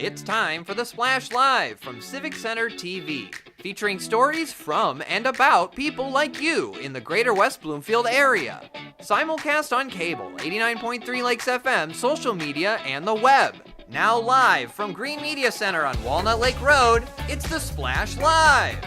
It's time for the Splash Live from Civic Center TV, featuring stories from and about people like you in the Greater West Bloomfield area. Simulcast on cable, 89.3 Lakes FM, social media, and the web. Now live from Green Media Center on Walnut Lake Road, it's the Splash Live.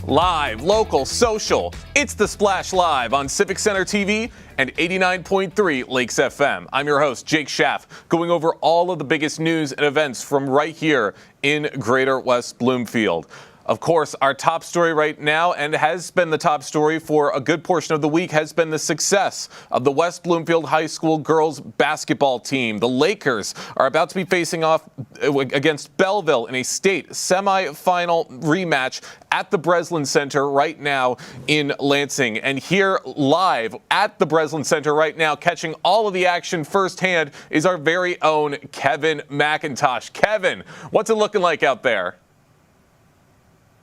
Live, local, social. It's the Splash Live on Civic Center TV and 89.3 Lakes FM. I'm your host, Jake Schaff, going over all of the biggest news and events from right here in Greater West Bloomfield. Of course, our top story right now, and has been the top story for a good portion of the week, has been the success of the West Bloomfield High School girls basketball team. The Lakers are about to be facing off against Belleville in a state semifinal rematch at the Breslin Center right now in Lansing. And here live at the Breslin Center right now, catching all of the action firsthand, is our very own Kevin McIntosh. Kevin, what's it looking like out there?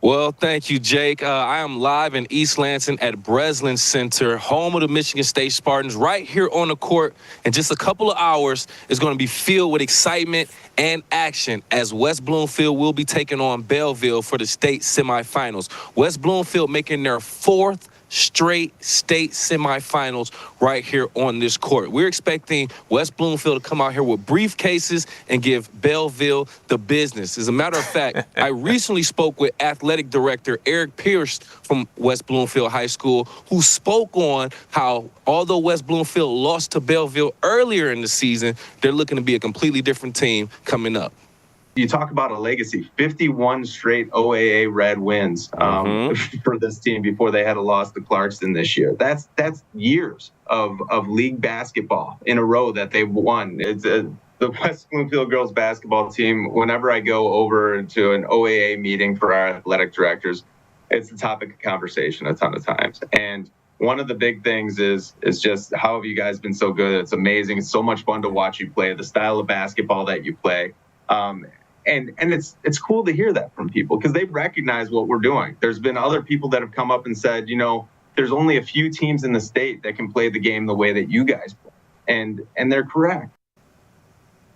Well, thank you, Jake. I am live in East Lansing at Breslin Center, home of the Michigan State Spartans, right here on the court. In just a couple of hours, it's going to be filled with excitement and action as West Bloomfield will be taking on Belleville for the state semifinals. West Bloomfield making their fourth straight state semifinals right here on this court. We're expecting West Bloomfield to come out here with briefcases and give Belleville the business. As a matter of fact, I recently spoke with athletic director Eric Pierce from West Bloomfield High School, who spoke on how although West Bloomfield lost to Belleville earlier in the season, they're looking to be a completely different team coming up. You talk about a legacy, 51 straight OAA red wins for this team before they had a loss to Clarkston this year. That's years of league basketball in a row that they've won. It's the West Bloomfield girls basketball team. Whenever I go over to an OAA meeting for our athletic directors, it's the topic of conversation a ton of times. And one of the big things is just how have you guys been so good? It's amazing. It's so much fun to watch you play, the style of basketball that you play. And it's cool to hear that from people because they recognize what we're doing. There's been other people that have come up and said, you know, there's only a few teams in the state that can play the game the way that you guys play. And they're correct.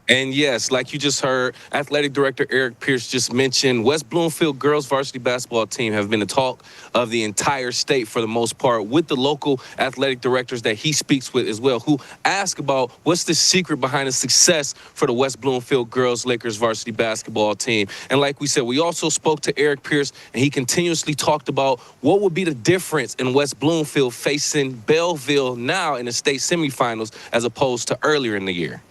And yes, like you just heard, athletic director Eric Pierce just mentioned, West Bloomfield girls varsity basketball team have been the talk of the entire state for the most part, with the local athletic directors that he speaks with as well, who ask about what's the secret behind the success for the West Bloomfield girls Lakers varsity basketball team. And like we said, we also spoke to Eric Pierce, and he continuously talked about what would be the difference in West Bloomfield facing Belleville now in the state semifinals as opposed to earlier in the year.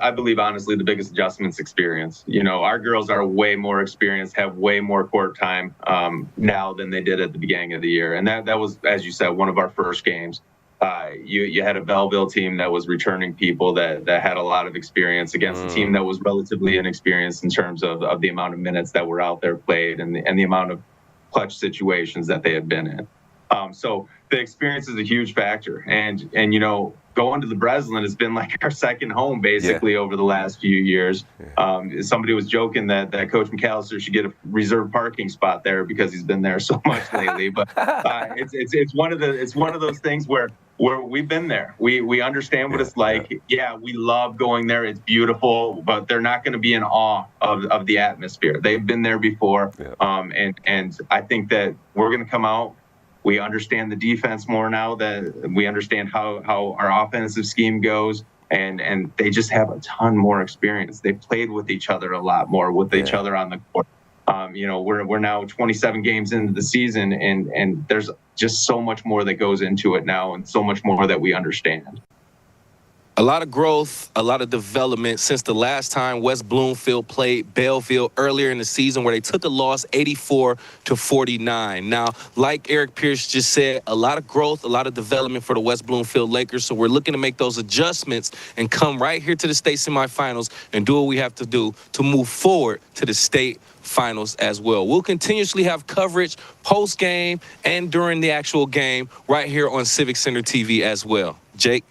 I believe, honestly, the biggest adjustment's experience. You know, our girls are way more experienced, have way more court time now than they did at the beginning of the year. And that was, as you said, one of our first games. You had a Belleville team that was returning people that had a lot of experience against a team that was relatively inexperienced in terms of the amount of minutes that were out there played and the amount of clutch situations that they had been in. So the experience is a huge factor. And you know, going to the Breslin has been like our second home basically over the last few years. Somebody was joking that Coach McAllister should get a reserved parking spot there because he's been there so much lately. But it's one of those things where we've been there. We understand what it's like. Yeah, we love going there. It's beautiful, but they're not going to be in awe of the atmosphere. They've been there before. And I think that we're going to come out. We understand the defense more now, that we understand how our offensive scheme goes, and they just have a ton more experience. They've played with each other a lot more, with each other on the court. You know, we're now 27 games into the season, and there's just so much more that goes into it now, and so much more that we understand. A lot of growth, a lot of development since the last time West Bloomfield played Belleville earlier in the season, where they took a loss 84-49. Now, like Eric Pierce just said, a lot of growth, a lot of development for the West Bloomfield Lakers. So we're looking to make those adjustments and come right here to the state semifinals and do what we have to do to move forward to the state finals as well. We'll continuously have coverage post-game and during the actual game right here on Civic Center TV as well. Jake?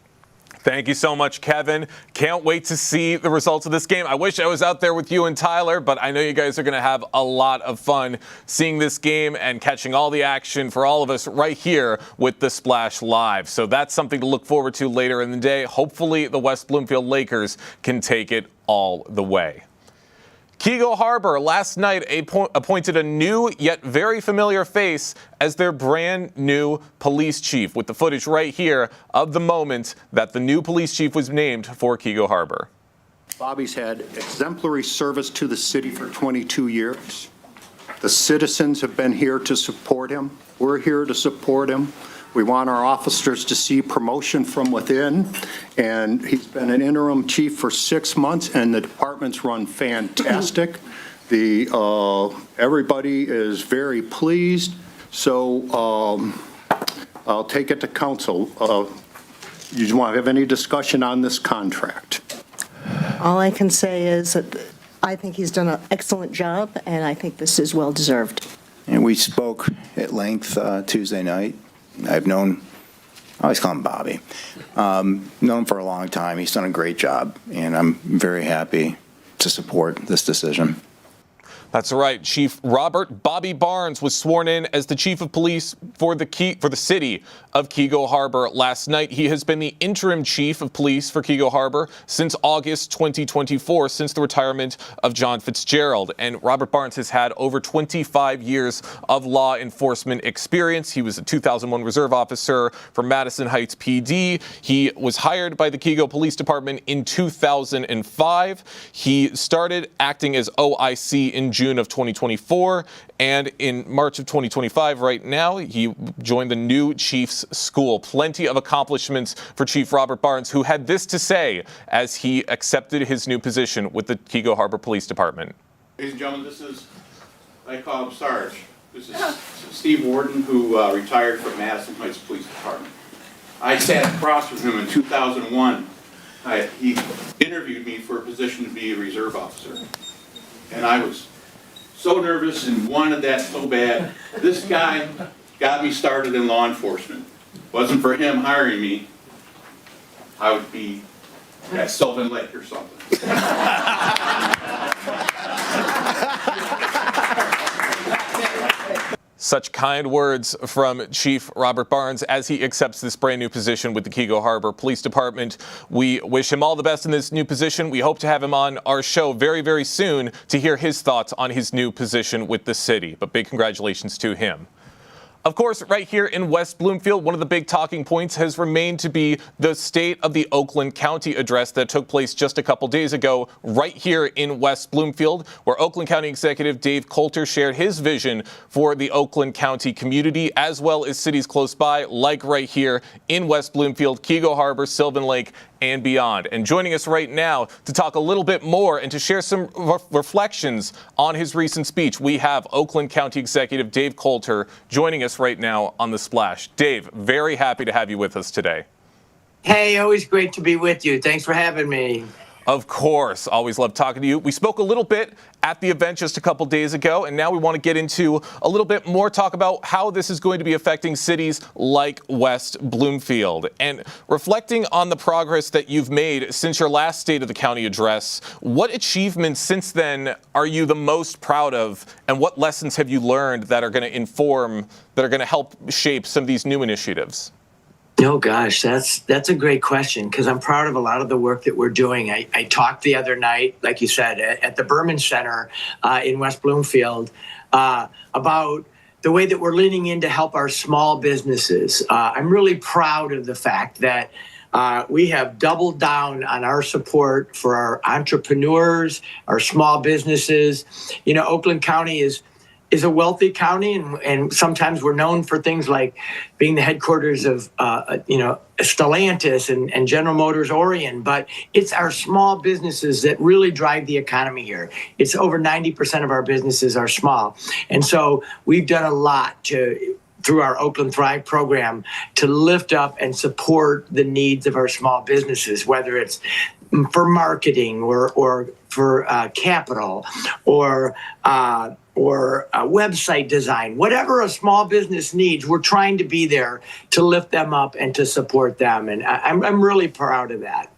Thank you so much, Kevin. Can't wait to see the results of this game. I wish I was out there with you and Tyler, but I know you guys are going to have a lot of fun seeing this game and catching all the action for all of us right here with the Splash Live. So that's something to look forward to later in the day. Hopefully the West Bloomfield Lakers can take it all the way. Keego Harbor last night appointed a new yet very familiar face as their brand new police chief, with the footage right here of the moment that the new police chief was named for Keego Harbor. Bobby's had exemplary service to the city for 22 years. The citizens have been here to support him. We're here to support him. We want our officers to see promotion from within, and he's been an interim chief for 6 months, and the department's run fantastic. Everybody is very pleased, so I'll take it to council. You want to have any discussion on this contract? All I can say is that I think he's done an excellent job, and I think this is well-deserved. And we spoke at length Tuesday night. I always call him Bobby. Known him for a long time. He's done a great job, and I'm very happy to support this decision. That's right. Chief Robert Bobby Barnes was sworn in as the chief of police for the city of Keego Harbor last night. He has been the interim chief of police for Keego Harbor since August 2024, since the retirement of John Fitzgerald. And Robert Barnes has had over 25 years of law enforcement experience. He was a 2001 reserve officer for Madison Heights PD. He was hired by the Keego Police Department in 2005. He started acting as OIC in June of 2024, and in March of 2025, right now, he joined the new Chiefs School. Plenty of accomplishments for Chief Robert Barnes, who had this to say as he accepted his new position with the Keego Harbor Police Department. Ladies and gentlemen, this is, I call him Sarge. This is Steve Warden, who retired from Madison Heights Police Department. I sat across from him in 2001. He interviewed me for a position to be a reserve officer, and I was so nervous and wanted that so bad. This guy got me started in law enforcement. Wasn't for him hiring me, I would be at Sylvan Lake or something. Such kind words from Chief Robert Barnes as he accepts this brand new position with the Keego Harbor Police Department. We wish him all the best in this new position. We hope to have him on our show very, very soon to hear his thoughts on his new position with the city. But big congratulations to him. Of course, right here in West Bloomfield, one of the big talking points has remained to be the State of the Oakland County address that took place just a couple days ago right here in West Bloomfield, where Oakland County Executive Dave Coulter shared his vision for the Oakland County community, as well as cities close by, like right here in West Bloomfield, Keego Harbor, Sylvan Lake, and beyond. And joining us right now to talk a little bit more and to share some reflections on his recent speech, we have Oakland County Executive Dave Coulter joining us right now on The Splash. Dave, very happy to have you with us today. Hey, always great to be with you. Thanks for having me. Of course. Always love talking to you. We spoke a little bit at the event just a couple days ago, and now we want to get into a little bit more talk about how this is going to be affecting cities like West Bloomfield. And reflecting on the progress that you've made since your last State of the County address, what achievements since then are you the most proud of, and what lessons have you learned that are going to help shape some of these new initiatives? Oh gosh, that's a great question, because I'm proud of a lot of the work that we're doing. I talked the other night, like you said, at the Berman Center in West Bloomfield about the way that we're leaning in to help our small businesses. I'm really proud of the fact that we have doubled down on our support for our entrepreneurs, our small businesses. You know, Oakland County is a wealthy county, and sometimes we're known for things like being the headquarters of, Stellantis and General Motors Orion, but it's our small businesses that really drive the economy here. It's over 90% of our businesses are small. And so we've done a lot through our Oakland Thrive program to lift up and support the needs of our small businesses, whether it's for marketing or for capital or website design. Whatever a small business needs, we're trying to be there to lift them up and to support them. And I'm really proud of that.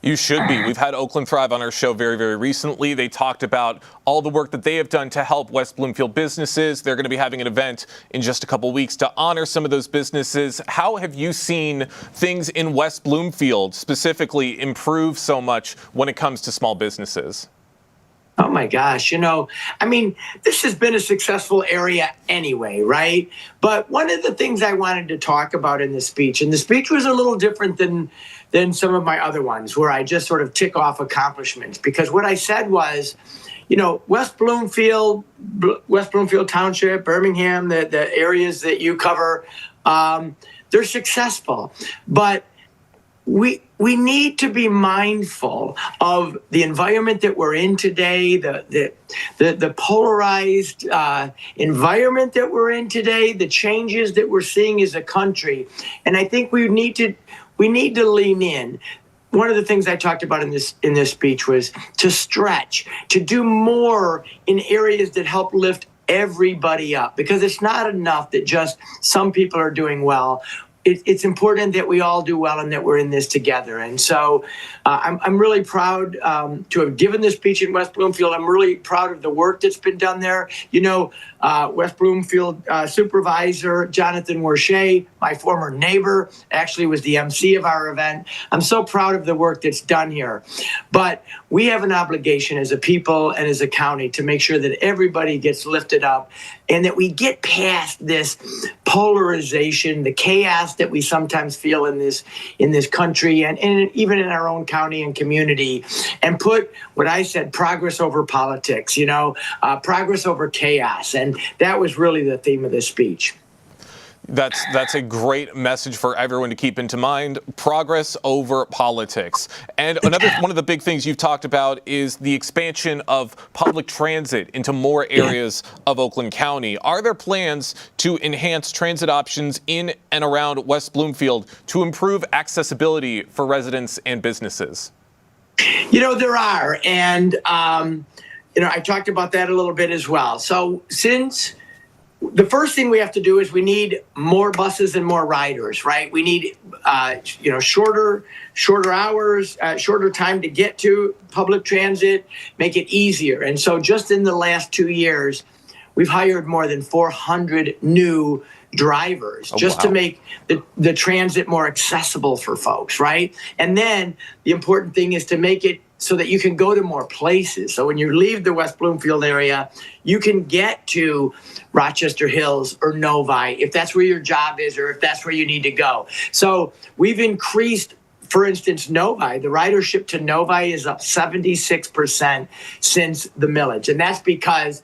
You should be. We've had Oakland Thrive on our show very, very recently. They talked about all the work that they have done to help West Bloomfield businesses. They're going to be having an event in just a couple weeks to honor some of those businesses. How have you seen things in West Bloomfield specifically improve so much when it comes to small businesses? Oh my gosh, I mean, this has been a successful area anyway, right? But one of the things I wanted to talk about in the speech, and the speech was a little different than some of my other ones, where I just sort of tick off accomplishments, because what I said was, West Bloomfield Township, Birmingham, the areas that you cover, they're successful, but we need to be mindful of the environment that we're in today, the polarized environment that we're in today, the changes that we're seeing as a country, and I think we need to lean in. One of the things I talked about in this speech was to stretch, to do more in areas that help lift everybody up, because it's not enough that just some people are doing well. It's important that we all do well and that we're in this together. And so I'm really proud to have given this speech in West Bloomfield. I'm really proud of the work that's been done there. West Bloomfield Supervisor Jonathan Wershay, my former neighbor, actually was the MC of our event. I'm so proud of the work that's done here. But we have an obligation as a people and as a county to make sure that everybody gets lifted up and that we get past this polarization, the chaos that we sometimes feel in this country and even in our own county and community, and put what I said, progress over politics, progress over chaos. And that was really the theme of this speech. That's a great message for everyone to keep into mind. Progress over politics. And one of the big things you've talked about is the expansion of public transit into more areas of Oakland County. Are there plans to enhance transit options in and around West Bloomfield to improve accessibility for residents and businesses? There are. And, I talked about that a little bit as well. So the first thing we have to do is we need more buses and more riders, right? We need, shorter hours, shorter time to get to public transit, make it easier. And so just in the last 2 years, we've hired more than 400 new drivers to make the transit more accessible for folks, right? And then the important thing is to make it so that you can go to more places. So when you leave the West Bloomfield area, you can get to Rochester Hills or Novi if that's where your job is or if that's where you need to go. So we've increased, for instance, Novi. The ridership to Novi is up 76% since the millage. And that's because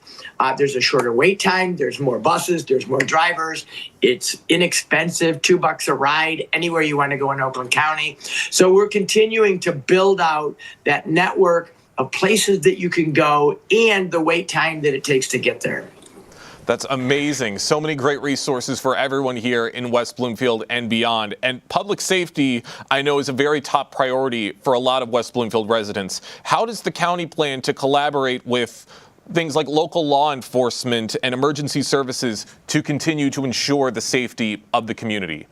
there's a shorter wait time, there's more buses, there's more drivers. It's inexpensive, $2 a ride anywhere you want to go in Oakland County. So we're continuing to build out that network of places that you can go and the wait time that it takes to get there. That's amazing. So many great resources for everyone here in West Bloomfield and beyond. And public safety, I know, is a very top priority for a lot of West Bloomfield residents. How does the county plan to collaborate with things like local law enforcement and emergency services to continue to ensure the safety of the community?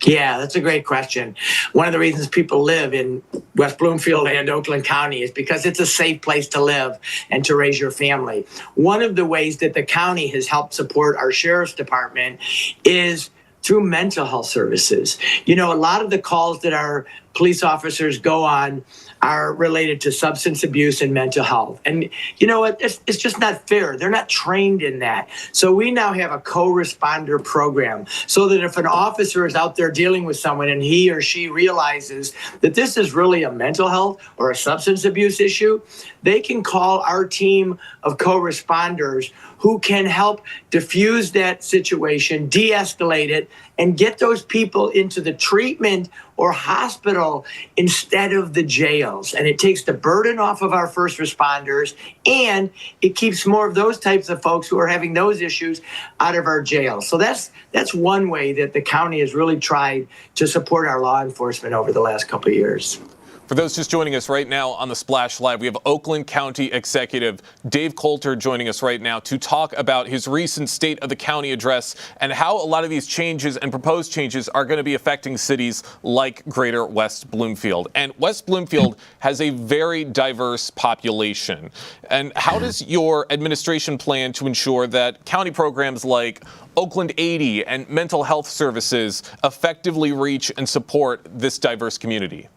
Yeah, that's a great question. One of the reasons people live in West Bloomfield and Oakland County is because it's a safe place to live and to raise your family. One of the ways that the county has helped support our sheriff's department is through mental health services. A lot of the calls that our police officers go on are related to substance abuse and mental health. And you know what? It's just not fair. They're not trained in that. So we now have a co-responder program so that if an officer is out there dealing with someone and he or she realizes that this is really a mental health or a substance abuse issue, they can call our team of co-responders who can help diffuse that situation, de-escalate it, and get those people into the treatment or hospital instead of the jails. And it takes the burden off of our first responders, and it keeps more of those types of folks who are having those issues out of our jails. So that's one way that the county has really tried to support our law enforcement over the last couple of years. For those just joining us right now on the Splash Live, we have Oakland County Executive Dave Coulter joining us right now to talk about his recent State of the County address and how a lot of these changes and proposed changes are going to be affecting cities like Greater West Bloomfield. And West Bloomfield has a very diverse population. And how does your administration plan to ensure that county programs like Oakland 80 and mental health services effectively reach and support this diverse community?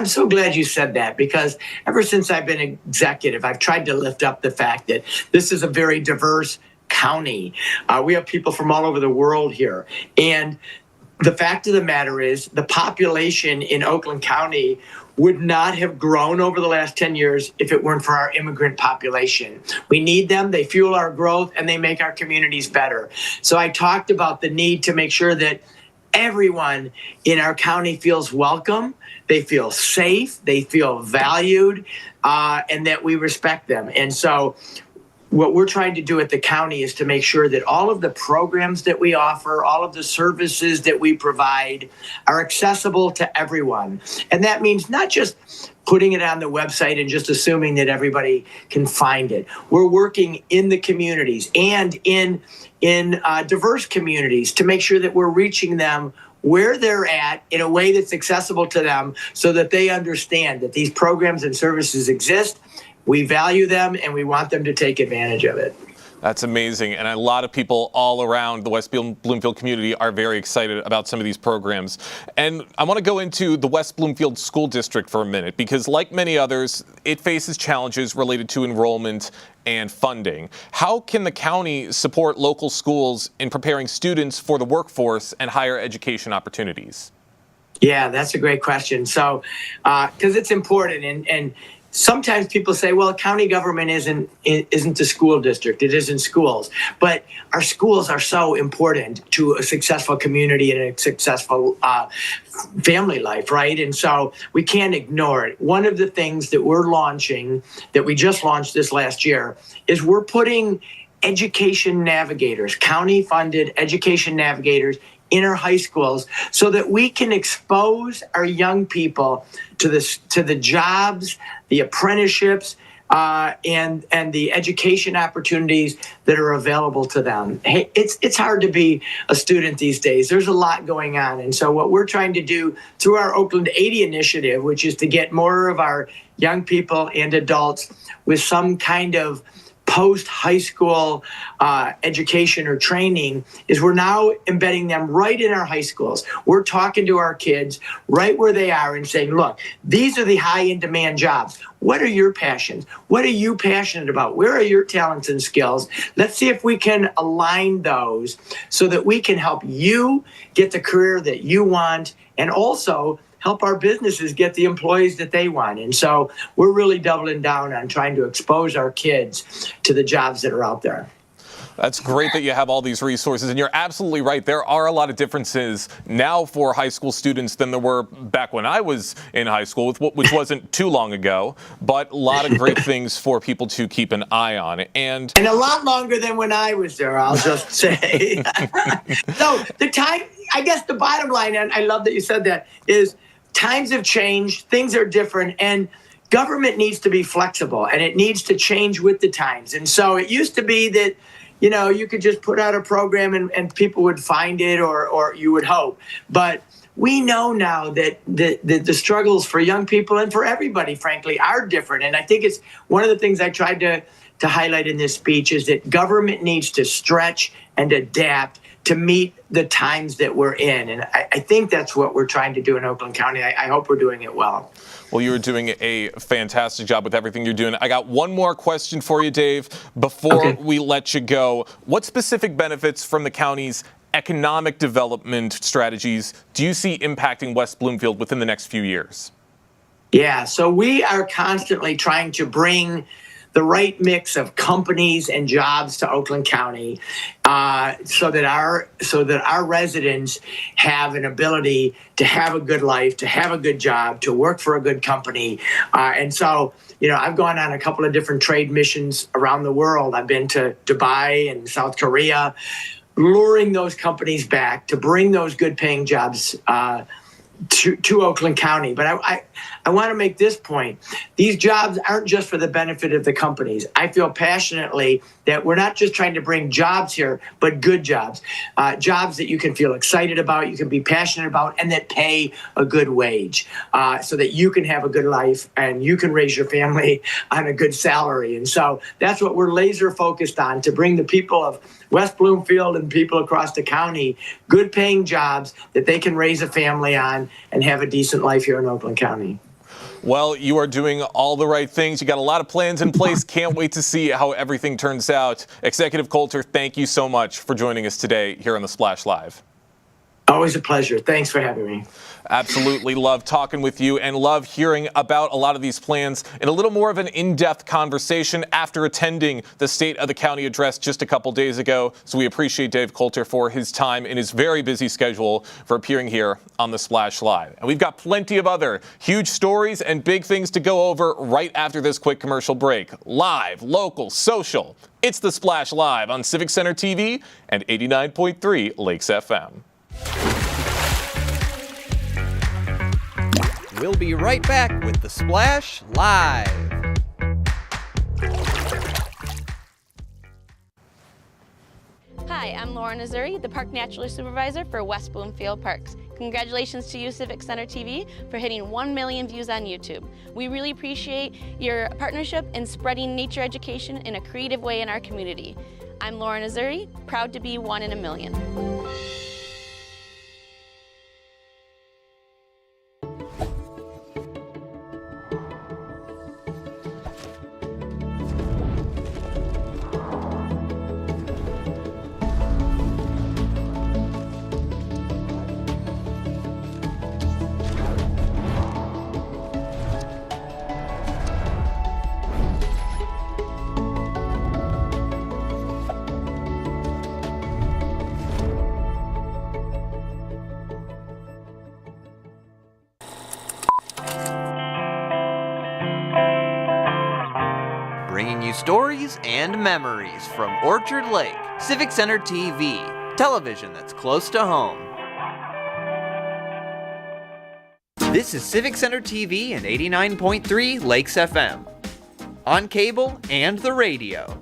I'm so glad you said that, because ever since I've been executive, I've tried to lift up the fact that this is a very diverse county. We have people from all over the world here. And the fact of the matter is the population in Oakland County would not have grown over the last 10 years if it weren't for our immigrant population. We need them, they fuel our growth, and they make our communities better. So I talked about the need to make sure that everyone in our county feels welcome, they feel safe, they feel valued, and that we respect them. And so what we're trying to do at the county is to make sure that all of the programs that we offer, all of the services that we provide are accessible to everyone. And that means not just putting it on the website and just assuming that everybody can find it. We're working in the communities and in diverse communities to make sure that we're reaching them where they're at in a way that's accessible to them, so that they understand that these programs and services exist. We value them, and we want them to take advantage of it. That's amazing. And a lot of people all around the West Bloomfield community are very excited about some of these programs. And I want to go into the West Bloomfield School District for a minute, because like many others, it faces challenges related to enrollment and funding. How can the county support local schools in preparing students for the workforce and higher education opportunities? Yeah, that's a great question. So, because it's important, and sometimes people say, well, county government isn't a school district. It isn't schools. But our schools are so important to a successful community and a successful family life, right? And so we can't ignore it. One of the things that we're launching, that we just launched this last year, is we're putting education navigators, county-funded education navigators in our high schools, so that we can expose our young people to the jobs, the apprenticeships, and the education opportunities that are available to them. Hey, it's hard to be a student these days. There's a lot going on. And so what we're trying to do through our Oakland 80 initiative, which is to get more of our young people and adults with some kind of post-high school education or training, is we're now embedding them right in our high schools. We're talking to our kids right where they are and saying, look, these are the high in demand jobs. What are your passions? What are you passionate about? Where are your talents and skills? Let's see if we can align those so that we can help you get the career that you want, and also help our businesses get the employees that they want. And so we're really doubling down on trying to expose our kids to the jobs that are out there. That's great that you have all these resources, and you're absolutely right. There are a lot of differences now for high school students than there were back when I was in high school, which wasn't too long ago, but a lot of great things for people to keep an eye on. And a lot longer than when I was there, I'll just say. So I guess the bottom line, and I love that you said that, is times have changed, things are different, and government needs to be flexible, and it needs to change with the times. And so it used to be that, you could just put out a program and people would find it, or you would hope. But we know now that the struggles for young people and for everybody, frankly, are different. And I think it's one of the things I tried to highlight in this speech is that government needs to stretch and adapt to meet the times that we're in. And I think that's what we're trying to do in Oakland County. I hope we're doing it well. Well, you're doing a fantastic job with everything you're doing. I got one more question for you, Dave, before we let you go. What specific benefits from the county's economic development strategies do you see impacting West Bloomfield within the next few years? Yeah, so we are constantly trying to bring the right mix of companies and jobs to Oakland County, so that our residents have an ability to have a good life, to have a good job, to work for a good company. And so, I've gone on a couple of different trade missions around the world. I've been to Dubai and South Korea, luring those companies back to bring those good paying jobs to Oakland County. But I want to make this point. These jobs aren't just for the benefit of the companies. I feel passionately that we're not just trying to bring jobs here, but good jobs. Jobs that you can feel excited about, you can be passionate about, and that pay a good wage, so that you can have a good life and you can raise your family on a good salary. And so that's what we're laser focused on, to bring the people of West Bloomfield and people across the county good paying jobs that they can raise a family on and have a decent life here in Oakland County. Well, you are doing all the right things. You got a lot of plans in place. Can't wait to see how everything turns out. Executive Coulter, thank you so much for joining us today here on the Splash Live. Always a pleasure. Thanks for having me. Absolutely love talking with you and love hearing about a lot of these plans in a little more of an in-depth conversation after attending the State of the County address just a couple days ago. So we appreciate Dave Coulter for his time in his very busy schedule for appearing here on the Splash Live. And we've got plenty of other huge stories and big things to go over right after this quick commercial break. Live, local, social. It's the Splash Live on Civic Center TV and 89.3 Lakes FM. We'll be right back with the Splash Live. Hi, I'm Laura Nazuri, the Park Naturalist Supervisor for West Bloomfield Parks. Congratulations to you, Civic Center TV, for hitting 1 million views on YouTube. We really appreciate your partnership in spreading nature education in a creative way in our community. I'm Laura Nazuri, proud to be 1 in a million. Bringing you stories and memories from Orchard Lake. Civic Center TV, television that's close to home. This is Civic Center TV and 89.3 Lakes FM. On cable and the radio.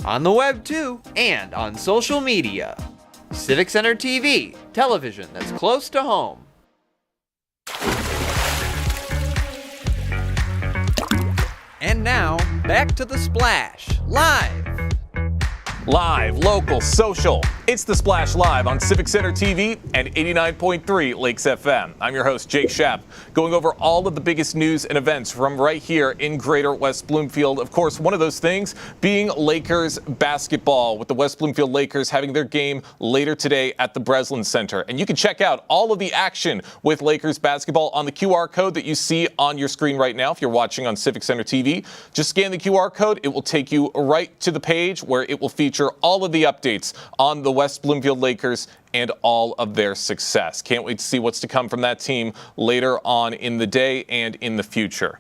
On the web too, and on social media. Civic Center TV, television that's close to home. And now, back to the Splash, live. Live, local, social. It's the Splash Live on Civic Center TV and 89.3 Lakes FM. I'm your host, Jake Schaap, going over all of the biggest news and events from right here in Greater West Bloomfield. Of course, one of those things being Lakers basketball, with the West Bloomfield Lakers having their game later today at the Breslin Center. And you can check out all of the action with Lakers basketball on the QR code that you see on your screen right now if you're watching on Civic Center TV. Just scan the QR code. It will take you right to the page where it will feature all of the updates on the West Bloomfield Lakers and all of their success. Can't wait to see what's to come from that team later on in the day and in the future.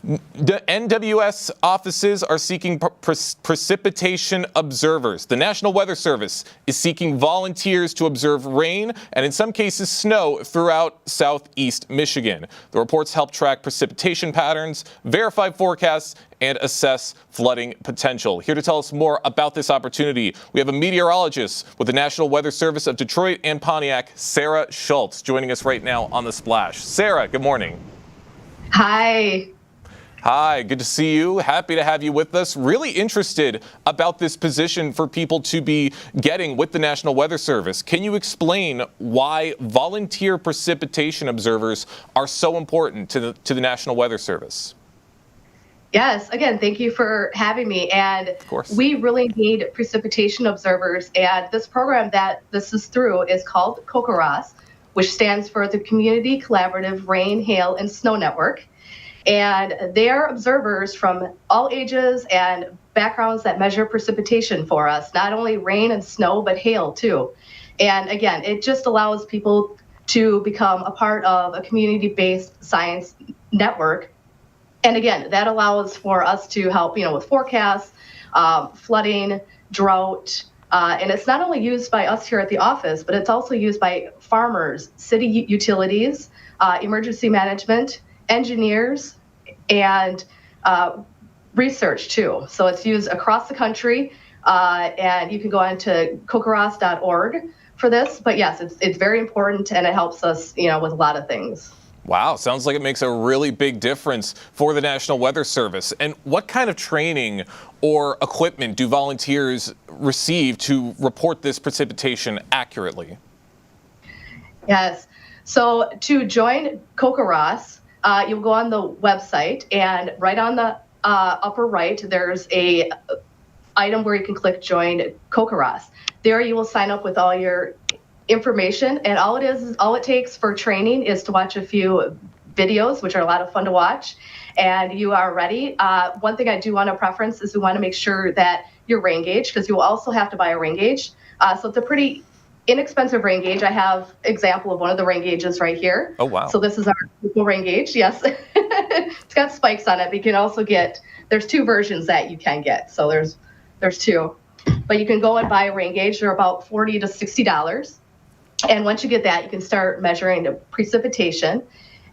The NWS offices are seeking precipitation observers. The National Weather Service is seeking volunteers to observe rain and in some cases snow throughout southeast Michigan. The reports help track precipitation patterns, verify forecasts, and assess flooding potential. Here to tell us more about this opportunity, we have a meteorologist with the National Weather Service of Detroit and Pontiac, Sarah Schultz, joining us right now on The Splash. Sarah, good morning. Hi. Hi, good to see you. Happy to have you with us. Really interested about this position for people to be getting with the National Weather Service. Can you explain why volunteer precipitation observers are so important to the National Weather Service? Yes, again, thank you for having me. And of course, we really need precipitation observers. And this program that this is through is called COCORAS, which stands for the Community Collaborative Rain, Hail, and Snow Network. And they're observers from all ages and backgrounds that measure precipitation for us, not only rain and snow, but hail too. And again, it just allows people to become a part of a community-based science network. And again, that allows for us to help, with forecasts, flooding, drought. And it's not only used by us here at the office, but it's also used by farmers, city utilities, emergency management, engineers, and research too. So it's used across the country, and you can go on to cocoras.org for this. But yes, it's very important, and it helps us, with a lot of things. Wow, sounds like it makes a really big difference for the National Weather Service. And what kind of training or equipment do volunteers receive to report this precipitation accurately? Yes. So to join COCORAS, you'll go on the website, and right on the upper right, there's a item where you can click Join COCORAS. There you will sign up with all your information, and all it takes for training is to watch a few videos, which are a lot of fun to watch, and you are ready. One thing I do want to preference is we want to make sure that your rain gauge, because you will also have to buy a rain gauge. So it's a pretty inexpensive rain gauge. I have example of one of the rain gauges right here. Oh, wow. So this is our Google rain gauge. Yes. It's got spikes on it, but you can also there's two versions that you can get. So there's two, but you can go and buy a rain gauge. They're about $40 to $60. And once you get that, you can start measuring the precipitation.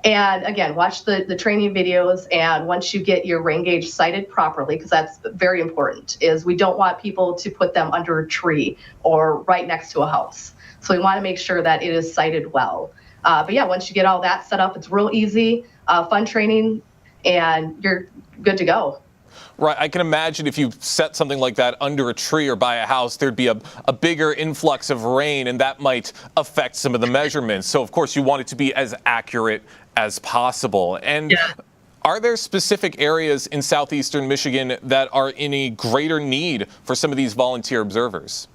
And again, watch the training videos. And once you get your rain gauge sighted properly, because that's very important, is we don't want people to put them under a tree or right next to a house. So we want to make sure that it is sighted well. But yeah, once you get all that set up, it's real easy, fun training, and you're good to go. Right. I can imagine if you set something like that under a tree or by a house, there'd be a bigger influx of rain, and that might affect some of the measurements. So, of course, you want it to be as accurate as possible. And are there specific areas in southeastern Michigan that are in a greater need for some of these volunteer observers?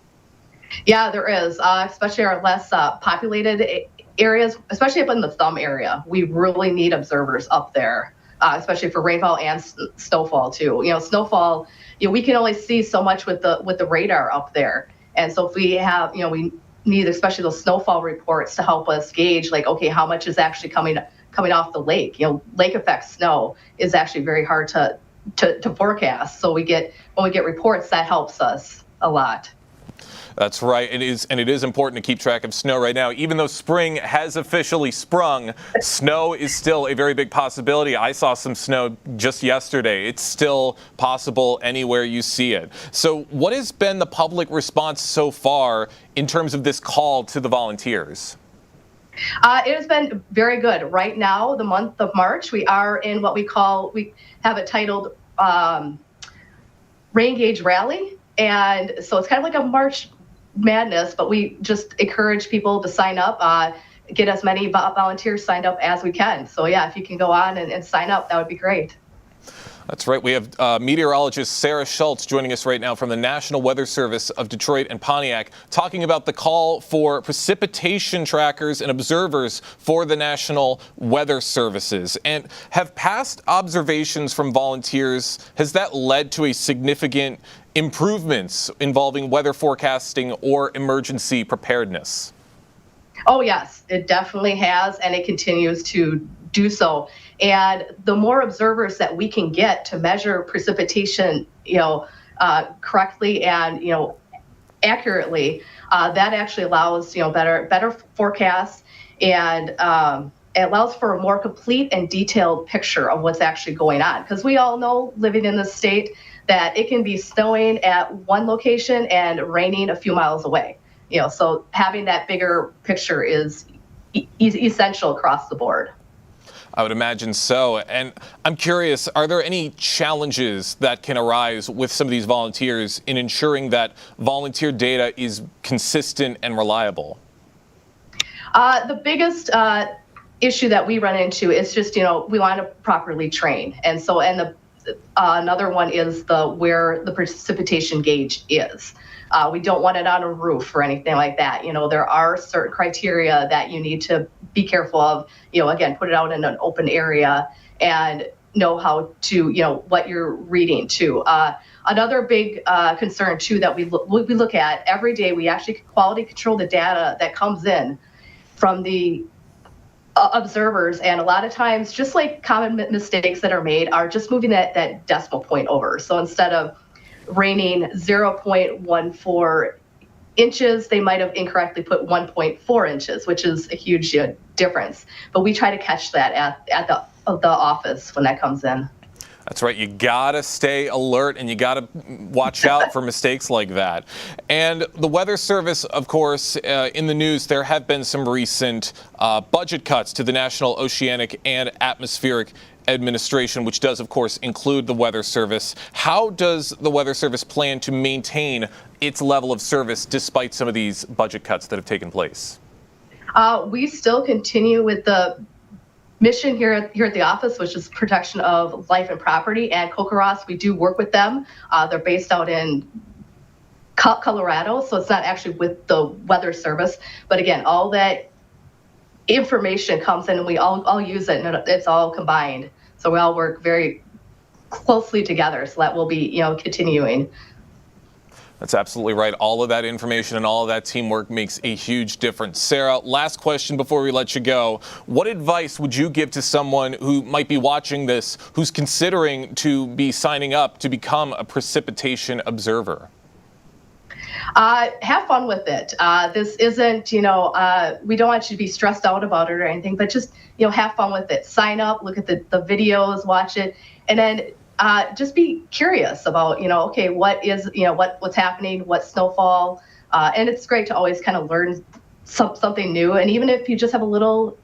Yeah, there is, especially our less populated areas, especially up in the Thumb area. We really need observers up there. Especially for rainfall and snowfall too. Snowfall, we can only see so much with the radar up there. And so if we have, we need especially those snowfall reports to help us gauge, like, okay, how much is actually coming off the lake. Lake effect snow is actually very hard to forecast. So when we get reports, that helps us a lot. That's right. It is important to keep track of snow right now. Even though spring has officially sprung, snow is still a very big possibility. I saw some snow just yesterday. It's still possible anywhere you see it. So what has been the public response so far in terms of this call to the volunteers? It has been very good. Right now, the month of March, we are in what we have it titled Rain Gauge Rally. And so it's kind of like a March Madness, but we just encourage people to sign up, get as many volunteers signed up as we can. So yeah, if you can go on and sign up, that would be great. That's right. We have meteorologist Sarah Schultz joining us right now from the National Weather Service of Detroit and Pontiac, talking about the call for precipitation trackers and observers for the National Weather Services. And have past observations from volunteers, has that led to a significant improvements involving weather forecasting or emergency preparedness? Oh, yes, it definitely has, and it continues to do so. And the more observers that we can get to measure precipitation, correctly and, accurately, that actually allows, better forecasts, and it allows for a more complete and detailed picture of what's actually going on. Because we all know, living in this state, that it can be snowing at one location and raining a few miles away. So having that bigger picture is essential across the board. I would imagine so. And I'm curious, are there any challenges that can arise with some of these volunteers in ensuring that volunteer data is consistent and reliable? The biggest issue that we run into is just, we want to properly train. And so, another one is where the precipitation gauge is. We don't want it on a roof or anything like that. There are certain criteria that you need to be careful of. Again, put it out in an open area and know how to, what you're reading too. Another big concern too that we look at every day, we actually quality control the data that comes in from the observers, and a lot of times, just like common mistakes that are made, are just moving that decimal point over. So instead of raining 0.14 inches, they might have incorrectly put 1.4 inches, which is a huge difference. But we try to catch that at the office when that comes in. That's right. You got to stay alert, and you got to watch out for mistakes like that. And the Weather Service, of course, in the news, there have been some recent budget cuts to the National Oceanic and Atmospheric Administration, which does, of course, include the Weather Service. How does the Weather Service plan to maintain its level of service despite some of these budget cuts that have taken place? We still continue with the mission here at the office, which is protection of life and property. And Kokoros, we do work with them. They're based out in Colorado, so it's not actually with the Weather Service. But again, all that information comes in and we all use it, and it's all combined. So we all work very closely together, so that will be, continuing. That's absolutely right. All of that information and all of that teamwork makes a huge difference. Sarah, last question before we let you go. What advice would you give to someone who might be watching this, who's considering to be signing up to become a precipitation observer? Have fun with it. This isn't, we don't want you to be stressed out about it or anything, but just, have fun with it. Sign up, look at the videos, watch it, and then just be curious about, okay, what is, what's happening, what's snowfall. And it's great to always kind of learn something new. And even if you just have a little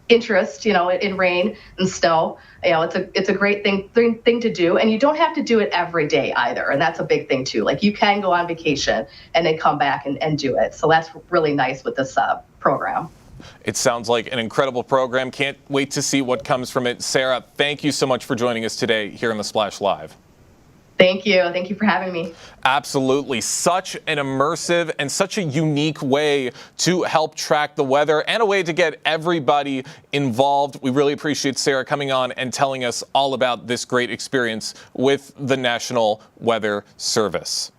interest, in rain and snow, it's a great thing to do. And you don't have to do it every day either. And that's a big thing too. Like, you can go on vacation and then come back and do it. So that's really nice with this program. It sounds like an incredible program. Can't wait to see what comes from it. Sarah, thank you so much for joining us today here in the Splash Live. Thank you. Thank you for having me. Absolutely. Such an immersive and such a unique way to help track the weather and a way to get everybody involved. We really appreciate Sarah coming on and telling us all about this great experience with the National Weather Service.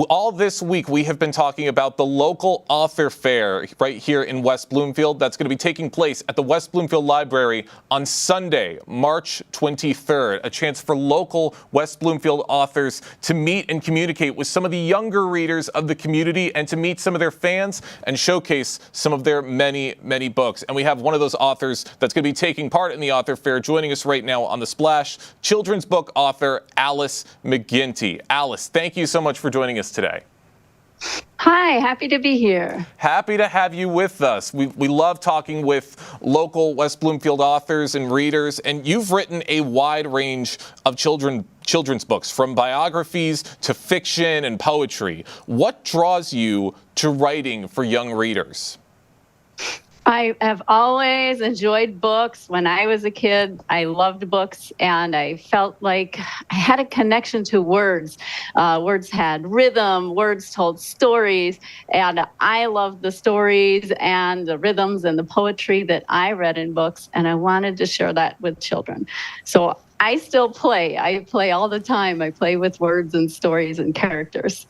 All this week, we have been talking about the local author fair right here in West Bloomfield. That's going to be taking place at the West Bloomfield Library on Sunday, March 23rd. A chance for local West Bloomfield authors to meet and communicate with some of the younger readers of the community and to meet some of their fans and showcase some of their many, many books. And we have one of those authors that's going to be taking part in the author fair joining us right now on The Splash, children's book author Alice McGinty. Alice, thank you so much for joining us today. Hi, happy to be here. Happy to have you with us. We love talking with local West Bloomfield authors and readers, and you've written a wide range of children's books, from biographies to fiction and poetry. What draws you to writing for young readers? I have always enjoyed books. When I was a kid, I loved books, and I felt like I had a connection to words. Words had rhythm, words told stories, and I loved the stories and the rhythms and the poetry that I read in books, and I wanted to share that with children. So I still play. I play all the time. I play with words and stories and characters.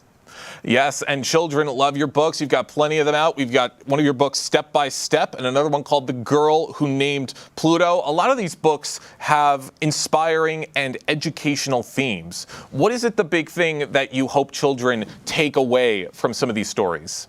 Yes, and children love your books. You've got plenty of them out. We've got one of your books, Step by Step, and another one called The Girl Who Named Pluto. A lot of these books have inspiring and educational themes. What is it, the big thing that you hope children take away from some of these stories?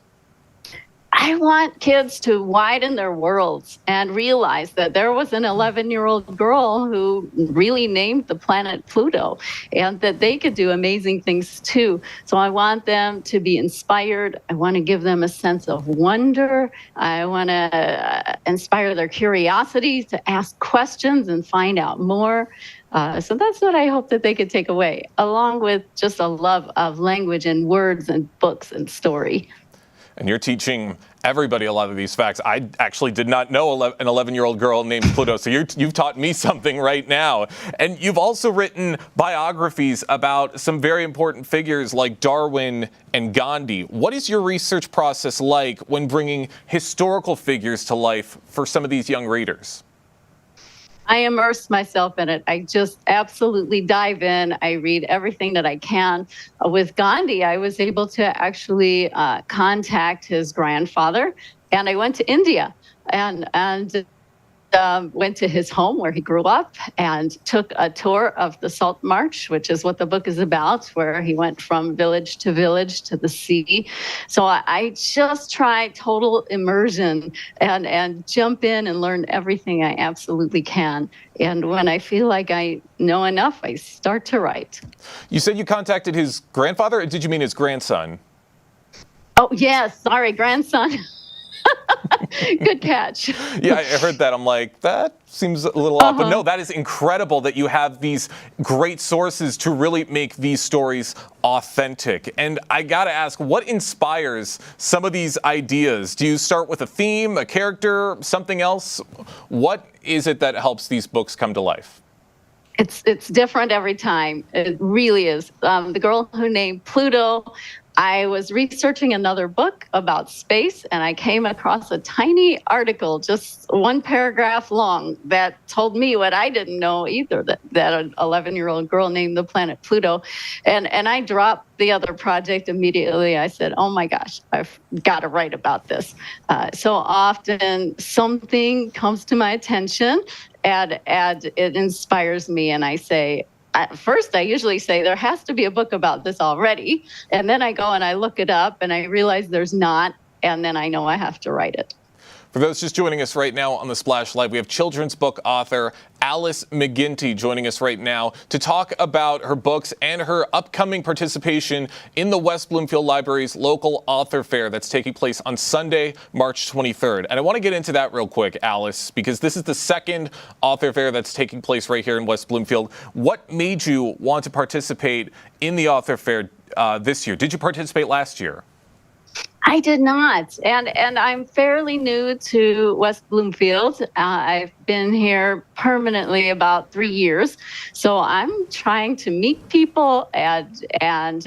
I want kids to widen their worlds and realize that there was an 11-year-old girl who really named the planet Pluto, and that they could do amazing things too. So I want them to be inspired. I want to give them a sense of wonder. I want to inspire their curiosity to ask questions and find out more. So that's what I hope that they could take away, along with just a love of language and words and books and story. And you're teaching everybody a lot of these facts. I actually did not know an 11-year-old girl named Pluto, so you've taught me something right now. And you've also written biographies about some very important figures like Darwin and Gandhi. What is your research process like when bringing historical figures to life for some of these young readers? I immerse myself in it. I just absolutely dive in. I read everything that I can. With Gandhi, I was able to actually contact his grandfather, and I went to India and went to his home where he grew up and took a tour of the Salt March, which is what the book is about, where he went from village to the sea. So I just try total immersion and jump in and learn everything I absolutely can. And when I feel like I know enough, I start to write. You said you contacted his grandfather, or did you mean his grandson? Oh, yes. Sorry, grandson. Good catch. Yeah, I heard that. I'm like, that seems a little off. But no, that is incredible that you have these great sources to really make these stories authentic. And I got to ask, what inspires some of these ideas? Do you start with a theme, a character, something else? What is it that helps these books come to life? It's different every time. It really is. The girl who named Pluto, I was researching another book about space, and I came across a tiny article, just one paragraph long, that told me what I didn't know either, that an 11-year-old girl named the planet Pluto. And I dropped the other project immediately. I said, oh my gosh, I've got to write about this. So often something comes to my attention, and it inspires me, and I say, at first, I usually say there has to be a book about this already. And then I go and I look it up and I realize there's not. And then I know I have to write it. For those just joining us right now on the Splash Live, we have children's book author Alice McGinty joining us right now to talk about her books and her upcoming participation in the West Bloomfield Library's local author fair that's taking place on Sunday, March 23rd. And I want to get into that real quick, Alice, because this is the second author fair that's taking place right here in West Bloomfield. What made you want to participate in the author fair this year? Did you participate last year? I did not. And I'm fairly new to West Bloomfield. I've been here permanently about 3 years. So I'm trying to meet people and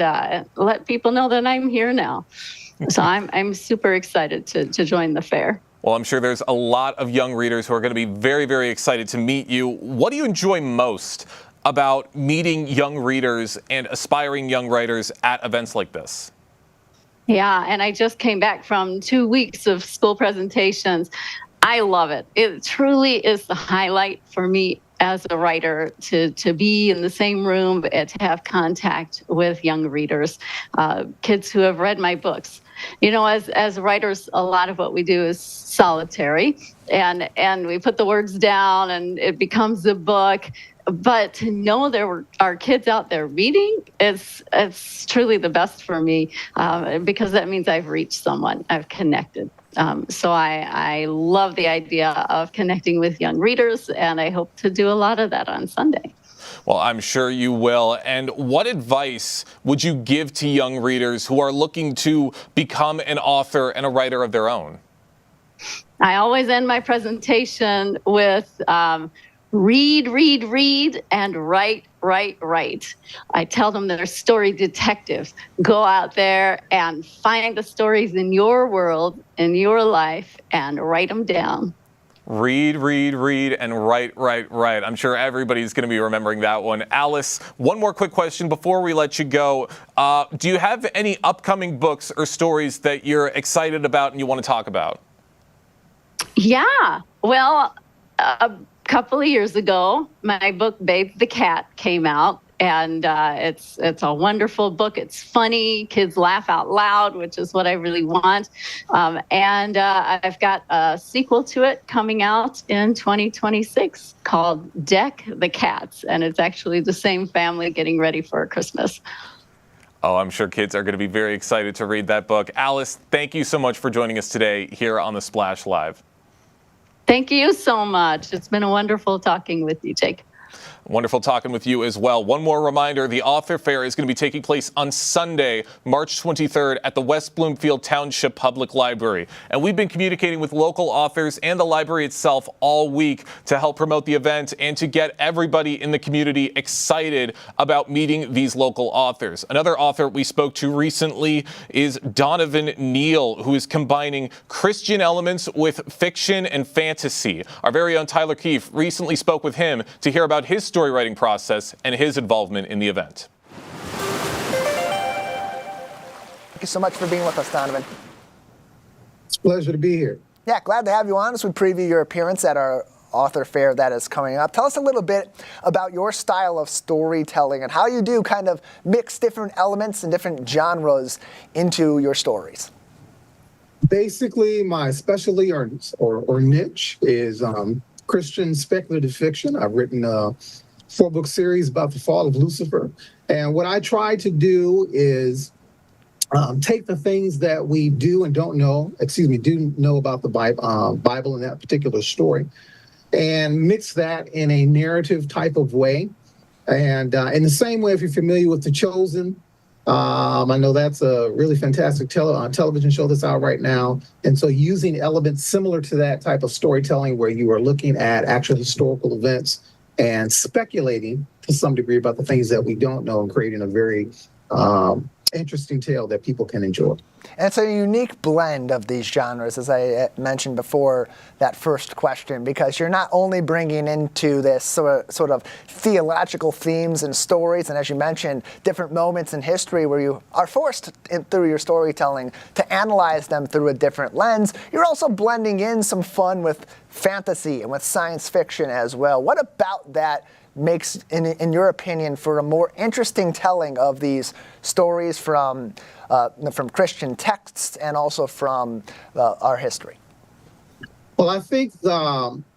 let people know that I'm here now. So I'm super excited to join the fair. Well, I'm sure there's a lot of young readers who are going to be very, very excited to meet you. What do you enjoy most about meeting young readers and aspiring young writers at events like this? Yeah, and I just came back from 2 weeks of school presentations. I love it. It truly is the highlight for me as a writer to be in the same room and to have contact with young readers, kids who have read my books. You know, as writers, a lot of what we do is solitary, and we put the words down and it becomes a book. But to know there are kids out there reading, it's truly the best for me because that means I've reached someone, I've connected. So I love the idea of connecting with young readers, and I hope to do a lot of that on Sunday. Well, I'm sure you will. And what advice would you give to young readers who are looking to become an author and a writer of their own? I always end my presentation with read, and write. I tell them they're story detectives. Go out there and find the stories in your world, in your life, and write them down. Read, and write. I'm sure everybody's going to be remembering that one. Alice, one more quick question before we let you go. Do you have any upcoming books or stories that you're excited about and you want to talk about? Yeah, well, a couple of years ago, my book Bathe the Cat came out, and it's a wonderful book. It's funny, kids laugh out loud, which is what I really want. And I've got a sequel to it coming out in 2026 called Deck the Cats, and it's actually the same family getting ready for Christmas. Oh, I'm sure kids are going to be very excited to read that book. Alice, thank you so much for joining us today here on the Splash Live. Thank you so much. It's been a wonderful talking with you, Jake. Wonderful talking with you as well. One more reminder, the author fair is going to be taking place on Sunday, March 23rd at the West Bloomfield Township Public Library. And we've been communicating with local authors and the library itself all week to help promote the event and to get everybody in the community excited about meeting these local authors. Another author we spoke to recently is Donovan Neal, who is combining Christian elements with fiction and fantasy. Our very own Tyler Keefe recently spoke with him to hear about his story writing process and his involvement in the event. Thank you so much for being with us, Donovan. It's a pleasure to be here. Yeah, glad to have you on as we preview your appearance at our author fair that is coming up. Tell us a little bit about your style of storytelling and how you do kind of mix different elements and different genres into your stories. Basically, my specialty or niche is Christian speculative fiction. I've written a 4-book series about the fall of Lucifer. And what I try to do is take the things that we do and don't know, do know about the Bible in that particular story, and mix that in a narrative type of way. And in the same way, if you're familiar with The Chosen, I know that's a really fantastic television show that's out right now. And so using elements similar to that type of storytelling where you are looking at actual historical events and speculating to some degree about the things that we don't know and creating a very interesting tale that people can enjoy. And it's a unique blend of these genres, as I mentioned before that first question, because you're not only bringing into this sort of theological themes and stories, and as you mentioned, different moments in history where you are forced through your storytelling to analyze them through a different lens. You're also blending in some fun with fantasy and with science fiction as well. What about that makes, in your opinion, for a more interesting telling of these stories from Christian texts and also from our history? Well, I think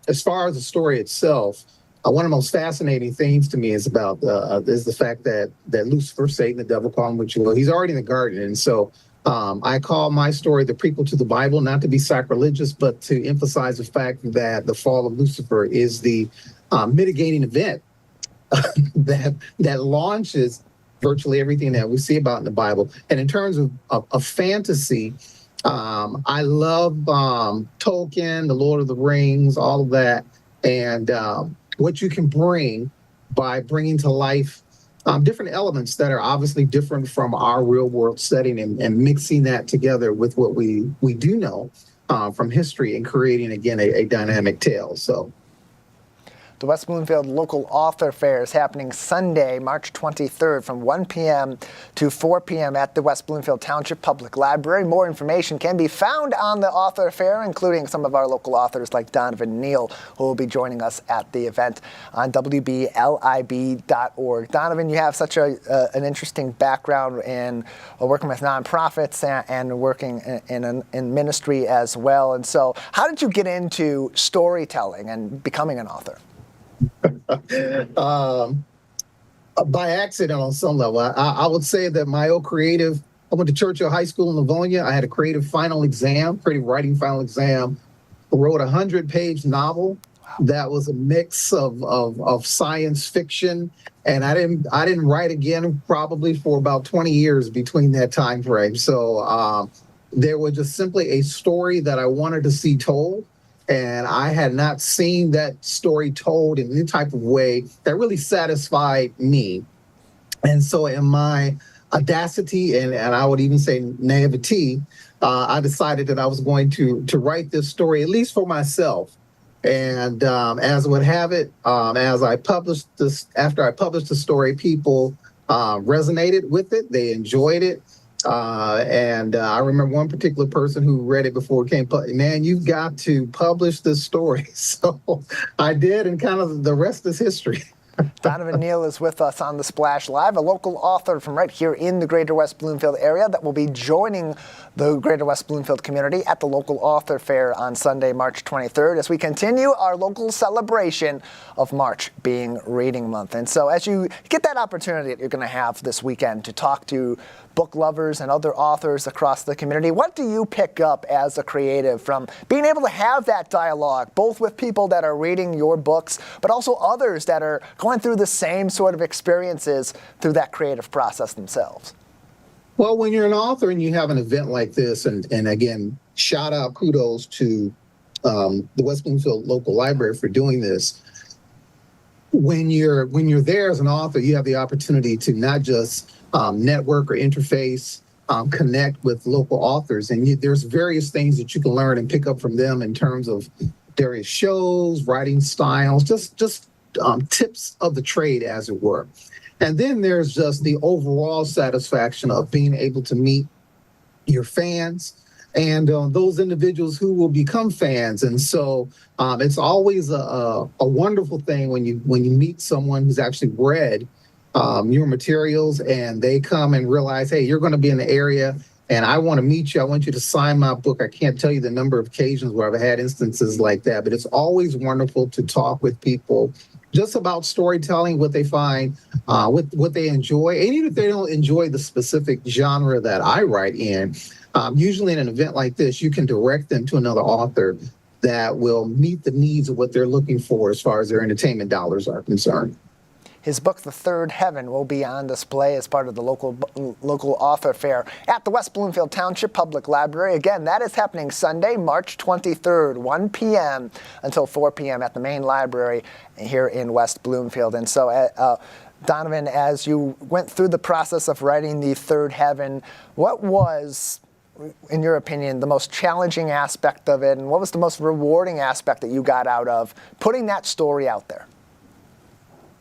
as far as the story itself, one of the most fascinating things to me is about is the fact that Lucifer, Satan, the devil, call him what you will, he's already in the garden. And so I call my story the prequel to the Bible, not to be sacrilegious, but to emphasize the fact that the fall of Lucifer is the mitigating event that launches virtually everything that we see about in the Bible. And in terms of fantasy, I love Tolkien, The Lord of the Rings, all of that, and what you can bring by bringing to life different elements that are obviously different from our real world setting and mixing that together with what we do know from history and creating, again, a dynamic tale. So. The West Bloomfield Local Author Fair is happening Sunday, March 23rd from 1 p.m. to 4 p.m. at the West Bloomfield Township Public Library. More information can be found on the Author Fair, including some of our local authors like Donovan Neal, who will be joining us at the event on WBLIB.org. Donovan, you have such an interesting background in working with nonprofits and working in ministry as well. And so how did you get into storytelling and becoming an author? By accident on some level. I would say that my old creative, I went to Churchill High School in Livonia. I had a creative writing final exam, wrote a 100-page novel that was a mix of science fiction. And I didn't write again probably for about 20 years between that time frame. So there was just simply a story that I wanted to see told. And I had not seen that story told in any type of way that really satisfied me. And so in my audacity and I would even say naivety, I decided that I was going to write this story, at least for myself. And as would have it, as I published this, after I published the story, people resonated with it. They enjoyed it. And I remember one particular person who read it before it came public. Man, you've got to publish this story. So I did, and kind of the rest is history. Donovan Neal is with us on The Splash Live, a local author from right here in the Greater West Bloomfield area that will be joining the Greater West Bloomfield community at the local author fair on Sunday, March 23rd, as we continue our local celebration of March being Reading Month. And so as you get that opportunity that you're going to have this weekend to talk to book lovers and other authors across the community, what do you pick up as a creative from being able to have that dialogue, both with people that are reading your books, but also others that are going through the same sort of experiences through that creative process themselves? Well, when you're an author and you have an event like this, and again, shout out, kudos to the West Bloomfield Local Library for doing this. When you're there as an author, you have the opportunity to not just network or interface, connect with local authors. And there's various things that you can learn and pick up from them in terms of various shows, writing styles, just tips of the trade, as it were. And then there's just the overall satisfaction of being able to meet your fans and those individuals who will become fans. And so it's always a wonderful thing when you meet someone who's actually read your materials and they come and realize, hey, you're going to be in the area and I want to meet you. I want you to sign my book. I can't tell you the number of occasions where I've had instances like that, but it's always wonderful to talk with people just about storytelling, what they find, what they enjoy. And even if they don't enjoy the specific genre that I write in, usually in an event like this, you can direct them to another author that will meet the needs of what they're looking for as far as their entertainment dollars are concerned. His book, The Third Heaven, will be on display as part of the local author fair at the West Bloomfield Township Public Library. Again, that is happening Sunday, March 23rd, 1 p.m. until 4 p.m. at the main library here in West Bloomfield. And so, Donovan, as you went through the process of writing The Third Heaven, what was, in your opinion, the most challenging aspect of it, and what was the most rewarding aspect that you got out of putting that story out there?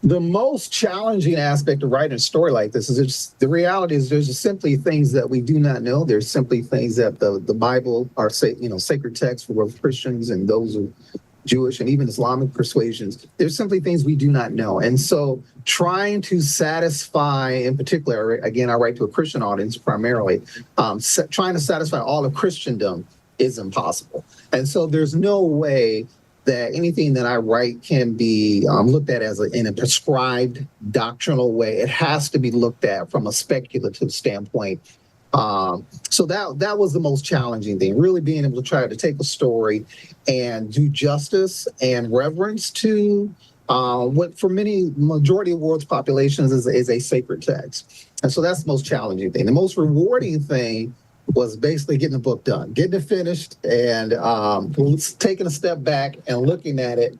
The most challenging aspect of writing a story like this is just, the reality is there's just simply things that we do not know. There's simply things that the Bible are sacred texts for both Christians and those of Jewish and even Islamic persuasions. There's simply things we do not know. And so trying to satisfy, in particular, again, I write to a Christian audience primarily, trying to satisfy all of Christendom is impossible. And so there's no way that anything that I write can be looked at as in a prescribed doctrinal way. It has to be looked at from a speculative standpoint. So that was the most challenging thing, really being able to try to take a story and do justice and reverence to what for majority of the world's populations is a sacred text. And so that's the most challenging thing. The most rewarding thing was basically getting the book done, getting it finished, and taking a step back and looking at it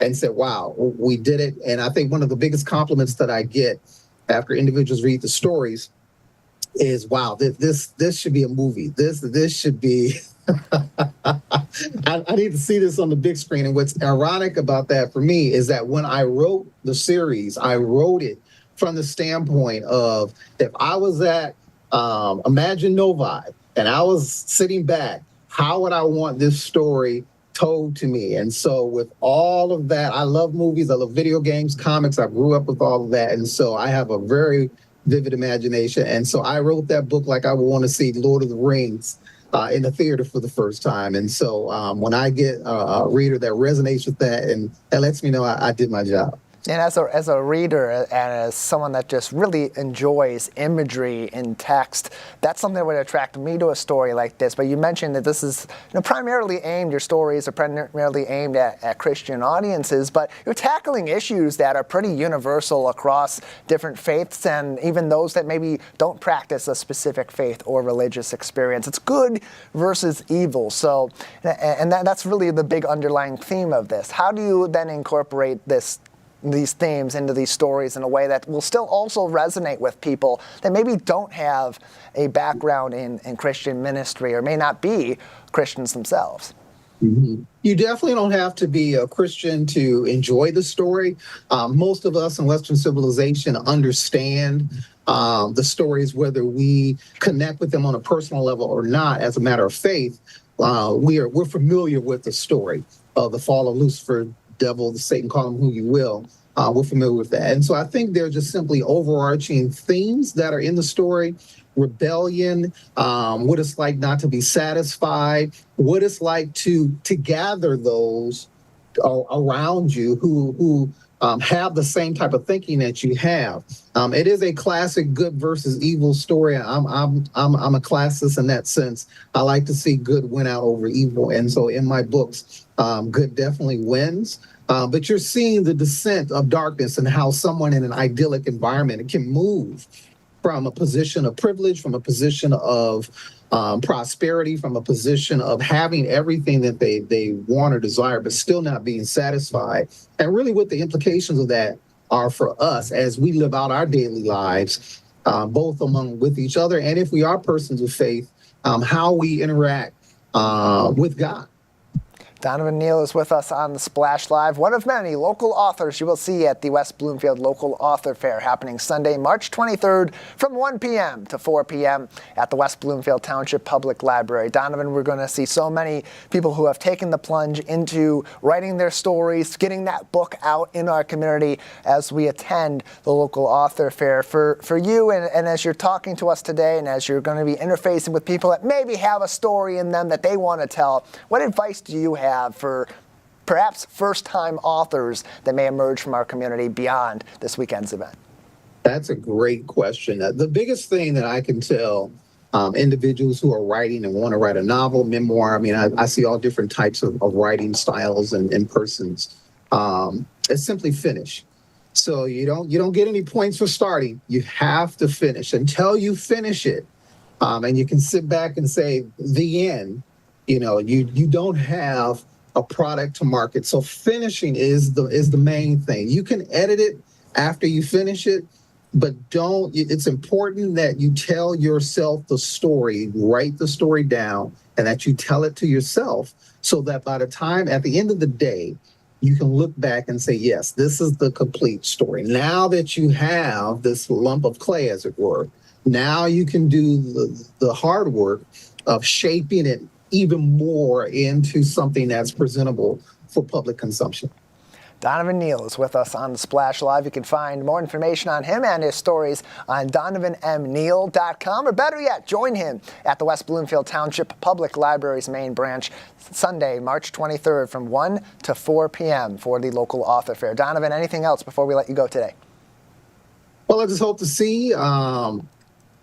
and said, wow, we did it. And I think one of the biggest compliments that I get after individuals read the stories is, wow, this should be a movie. This should be, I need to see this on the big screen. And what's ironic about that for me is that when I wrote the series, I wrote it from the standpoint of, if I was at Imagine Novi and I was sitting back, how would I want this story told to me? And so with all of that, I love movies, I love video games, comics, I grew up with all of that. And so I have a very vivid imagination. And so I wrote that book like I would want to see Lord of the Rings in the theater for the first time. And so when I get a reader that resonates with that, and that lets me know I did my job. And as a reader and as someone that just really enjoys imagery in text, that's something that would attract me to a story like this. But you mentioned that this is primarily aimed, your stories are primarily aimed at Christian audiences, but you're tackling issues that are pretty universal across different faiths and even those that maybe don't practice a specific faith or religious experience. It's good versus evil. So, and that's really the big underlying theme of this. How do you then incorporate these themes into these stories in a way that will still also resonate with people that maybe don't have a background in Christian ministry or may not be Christians themselves? Mm-hmm. You definitely don't have to be a Christian to enjoy the story. Most of us in Western civilization understand the stories, whether we connect with them on a personal level or not. As a matter of faith, we're familiar with the story of the fall of Lucifer, devil, Satan, call him who you will. We're familiar with that. And so I think they're just simply overarching themes that are in the story. Rebellion, what it's like not to be satisfied, what it's like to gather those around you who have the same type of thinking that you have. It is a classic good versus evil story. I'm a classicist in that sense. I like to see good win out over evil. And so in my books, good definitely wins. But you're seeing the descent of darkness and how someone in an idyllic environment can move from a position of privilege, from a position of prosperity, from a position of having everything that they want or desire, but still not being satisfied. And really what the implications of that are for us as we live out our daily lives, both with each other, and if we are persons of faith, how we interact with God. Donovan Neal is with us on the Splash Live, one of many local authors you will see at the West Bloomfield Local Author Fair happening Sunday, March 23rd from 1 p.m. to 4 p.m. at the West Bloomfield Township Public Library. Donovan, we're going to see so many people who have taken the plunge into writing their stories, getting that book out in our community as we attend the Local Author Fair. For you, and as you're talking to us today, and as you're going to be interfacing with people that maybe have a story in them that they want to tell, what advice do you have for perhaps first-time authors that may emerge from our community beyond this weekend's event? That's a great question. The biggest thing that I can tell individuals who are writing and want to write a novel, memoir, I mean, I see all different types of writing styles and persons. It's simply finish. So you don't get any points for starting. You have to finish. Until you finish it, and you can sit back and say, the end, you don't have a product to market. So finishing is the main thing. You can edit it after you finish it, but it's important that you tell yourself the story, write the story down, and that you tell it to yourself so that by the time, at the end of the day, you can look back and say, yes, this is the complete story. Now that you have this lump of clay, as it were, now you can do the hard work of shaping it even more into something that's presentable for public consumption. Donovan Neal is with us on the Splash Live. You can find more information on him and his stories on donovanmneal.com, or better yet, join him at the West Bloomfield Township Public Library's main branch Sunday, March 23rd from 1 to 4 p.m. for the local author fair. Donovan, anything else before we let you go today? Well, I just hope to see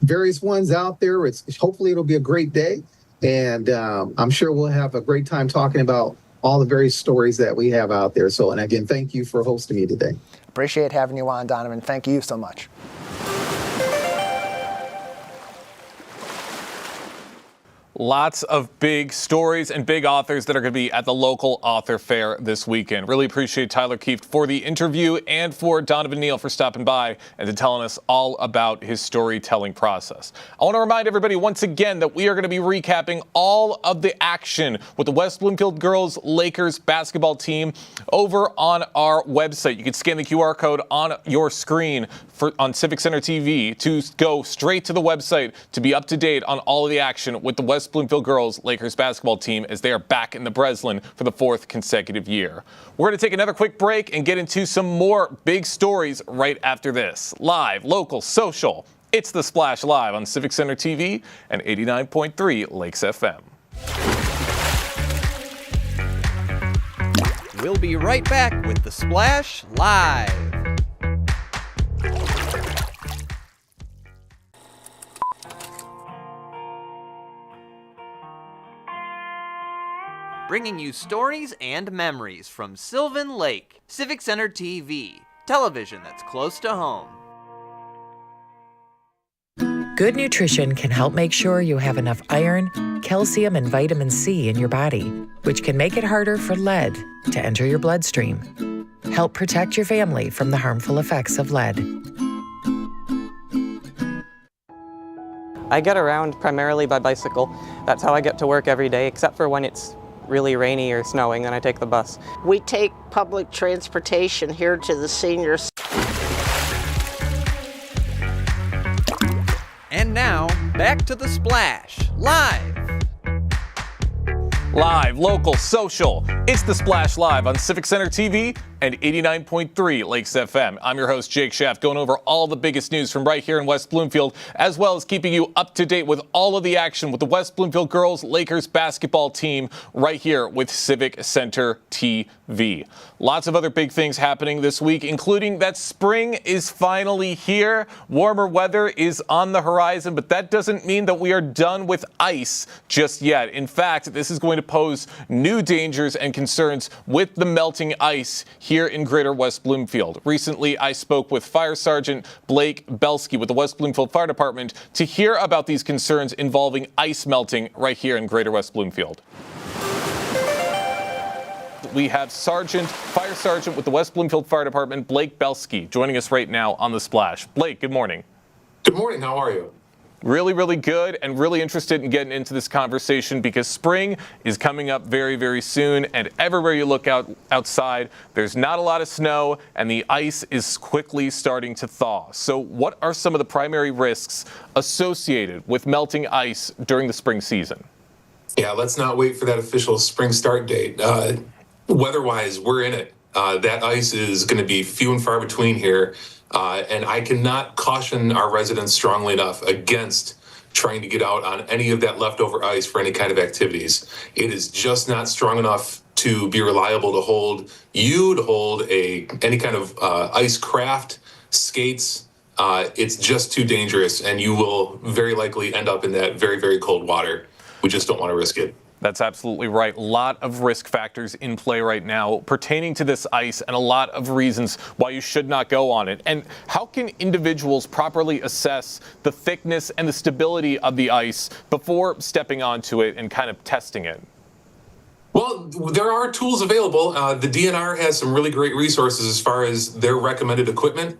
various ones out there. Hopefully it'll be a great day, and I'm sure we'll have a great time talking about all the various stories that we have out there. So, and again, thank you for hosting me today. Appreciate having you on, Donovan. Thank you so much. Lots of big stories and big authors that are going to be at the local author fair this weekend. Really appreciate Tyler Kieft for the interview and for Donovan Neal for stopping by and to telling us all about his storytelling process. I want to remind everybody once again that we are going to be recapping all of the action with the West Bloomfield girls Lakers basketball team over on our website. You can scan the QR code on your screen on Civic Center TV to go straight to the website to be up to date on all of the action with the West Bloomfield girls Lakers basketball team as they are back in the Breslin for the 4th consecutive year. We're going to take another quick break and get into some more big stories right after this. Live, local, social. It's The Splash Live on Civic Center TV and 89.3 Lakes FM. We'll be right back with The Splash Live. Bringing you stories and memories from Sylvan Lake. Civic Center TV, television that's close to home. Good nutrition can help make sure you have enough iron, calcium, and vitamin C in your body, which can make it harder for lead to enter your bloodstream. Help protect your family from the harmful effects of lead. I get around primarily by bicycle. That's how I get to work every day, except for when it's really rainy or snowing, then I take the bus. We take public transportation here to the seniors. And now, back to The Splash, live. Live, local, social. It's The Splash Live on Civic Center TV and 89.3 Lakes FM. I'm your host, Jake Schaff, going over all the biggest news from right here in West Bloomfield, as well as keeping you up to date with all of the action with the West Bloomfield girls Lakers basketball team right here with Civic Center TV. Lots of other big things happening this week, including that spring is finally here. Warmer weather is on the horizon, but that doesn't mean that we are done with ice just yet. In fact, this is going to pose new dangers and concerns with the melting ice here in Greater West Bloomfield. Recently, I spoke with Fire Sergeant Blake Belsky with the West Bloomfield Fire Department to hear about these concerns involving ice melting right here in Greater West Bloomfield. We have Fire Sergeant with the West Bloomfield Fire Department, Blake Belsky, joining us right now on The Splash. Blake, good morning. Good morning. How are you? Really, really good, and really interested in getting into this conversation because spring is coming up very, very soon, and everywhere you look outside, there's not a lot of snow, and the ice is quickly starting to thaw. So what are some of the primary risks associated with melting ice during the spring season? Yeah, let's not wait for that official spring start date. Weather-wise, we're in it. That ice is going to be few and far between here. And I cannot caution our residents strongly enough against trying to get out on any of that leftover ice for any kind of activities. It is just not strong enough to be reliable to hold any kind of ice craft, skates. It's just too dangerous, and you will very likely end up in that very, very cold water. We just don't want to risk it. That's absolutely right. A lot of risk factors in play right now pertaining to this ice, and a lot of reasons why you should not go on it. And how can individuals properly assess the thickness and the stability of the ice before stepping onto it and kind of testing it? Well, there are tools available. The DNR has some really great resources as far as their recommended equipment,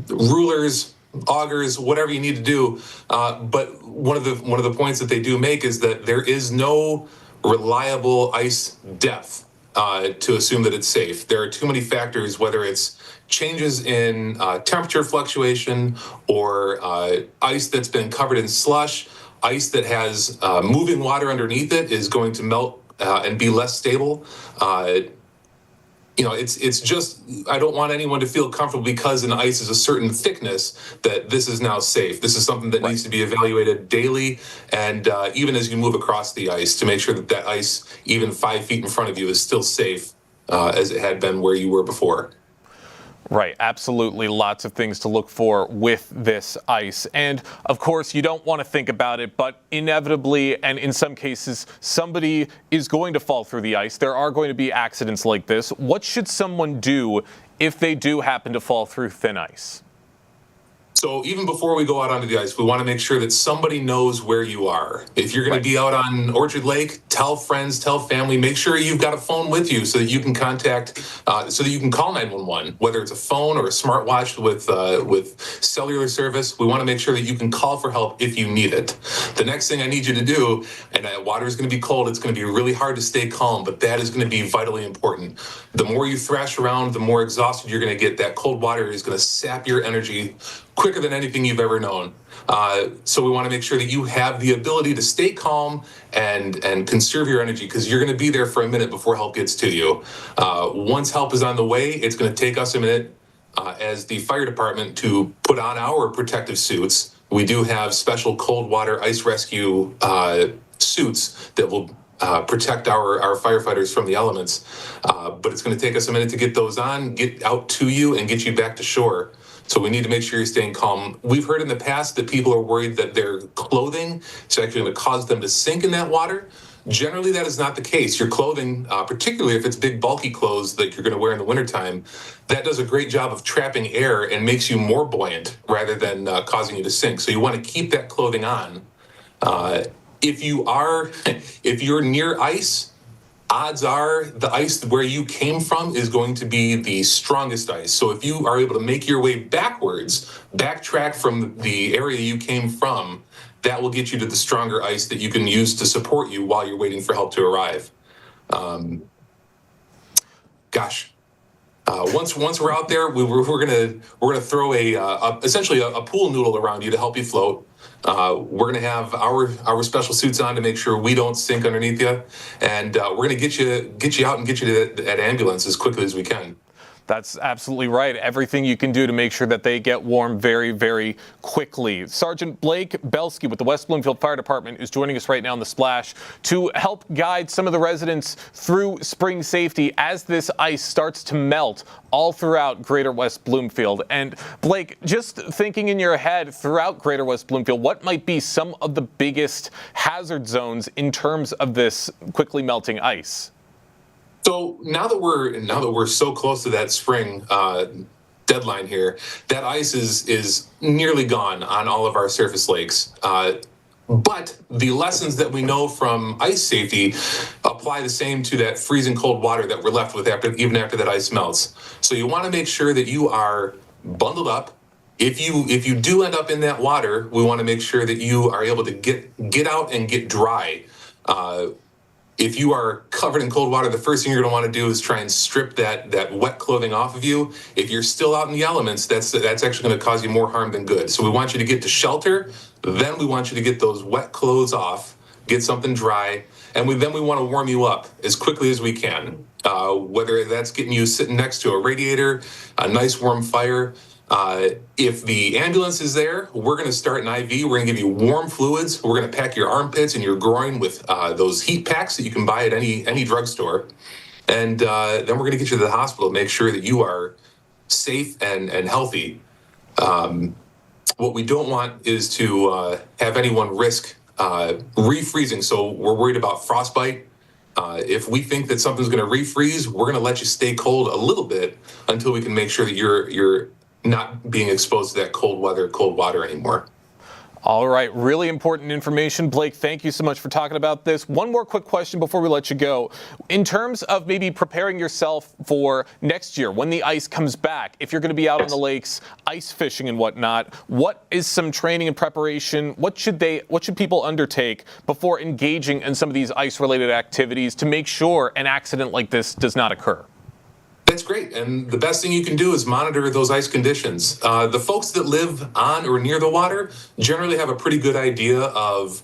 rulers, augers, whatever you need to do. But one of the points that they do make is that there is no reliable ice depth to assume that it's safe. There are too many factors, whether it's changes in temperature fluctuation or ice that's been covered in slush. Ice that has moving water underneath it is going to melt and be less stable. It's just, I don't want anyone to feel comfortable because an ice is a certain thickness that this is now safe. This is something that needs to be evaluated daily, and even as you move across the ice, to make sure that that ice, even 5 feet in front of you, is still safe as it had been where you were before. Right, absolutely. Lots of things to look for with this ice. And of course, you don't want to think about it, but inevitably, and in some cases, somebody is going to fall through the ice. There are going to be accidents like this. What should someone do if they do happen to fall through thin ice? So even before we go out onto the ice, we want to make sure that somebody knows where you are. If you're going to be out on Orchard Lake, tell friends, tell family, make sure you've got a phone with you so that you can contact, so that you can call 911, whether it's a phone or a smartwatch with cellular service. We want to make sure that you can call for help if you need it. The next thing I need you to do, and water is going to be cold, it's going to be really hard to stay calm, but that is going to be vitally important. The more you thrash around, the more exhausted you're going to get. That cold water is going to sap your energy quicker than anything you've ever known. So we want to make sure that you have the ability to stay calm and conserve your energy, because you're going to be there for a minute before help gets to you. Once help is on the way, it's going to take us a minute as the fire department to put on our protective suits. We do have special cold water ice rescue suits that will protect our firefighters from the elements. But it's going to take us a minute to get those on, get out to you, and get you back to shore. So we need to make sure you're staying calm. We've heard in the past that people are worried that their clothing is actually going to cause them to sink in that water. Generally, that is not the case. Your clothing, particularly if it's big, bulky clothes that you're going to wear in the wintertime, that does a great job of trapping air and makes you more buoyant rather than causing you to sink. So you want to keep that clothing on. If you're near ice, odds are the ice where you came from is going to be the strongest ice. So if you are able to make your way backwards, backtrack from the area you came from, that will get you to the stronger ice that you can use to support you while you're waiting for help to arrive. Once we're out there, we're gonna throw essentially a pool noodle around you to help you float. We're gonna have our special suits on to make sure we don't sink underneath you, and we're gonna get you out and get you to that ambulance as quickly as we can. That's absolutely right. Everything you can do to make sure that they get warm very, very quickly. Sergeant Blake Belsky with the West Bloomfield Fire Department is joining us right now on The Splash to help guide some of the residents through spring safety as this ice starts to melt all throughout Greater West Bloomfield. And Blake, just thinking in your head throughout Greater West Bloomfield, what might be some of the biggest hazard zones in terms of this quickly melting ice? So now that we're so close to that spring deadline here, that ice is nearly gone on all of our surface lakes. But the lessons that we know from ice safety apply the same to that freezing cold water that we're left with even after that ice melts. So you want to make sure that you are bundled up. If you do end up in that water, we want to make sure that you are able to get out and get dry. If you are covered in cold water, the first thing you're going to want to do is try and strip that wet clothing off of you. If you're still out in the elements, that's actually going to cause you more harm than good. So we want you to get to shelter. Then we want you to get those wet clothes off, get something dry, and then we want to warm you up as quickly as we can. Whether that's getting you sitting next to a radiator, a nice warm fire, If the ambulance is there, we're going to start an IV. We're going to give you warm fluids. We're going to pack your armpits and your groin with those heat packs that you can buy at any drugstore. And then we're going to get you to the hospital, make sure that you are safe and healthy. What we don't want is to have anyone risk refreezing. So we're worried about frostbite. If we think that something's going to refreeze, we're going to let you stay cold a little bit until we can make sure that you're not being exposed to that cold weather, cold water anymore. All right, really important information. Blake, thank you so much for talking about this. One more quick question before we let you go. In terms of maybe preparing yourself for next year, when the ice comes back, if you're going to be out on the lakes, ice fishing and whatnot, what is some training and preparation? What should people undertake before engaging in some of these ice-related activities to make sure an accident like this does not occur? That's great. And the best thing you can do is monitor those ice conditions. The folks that live on or near the water generally have a pretty good idea of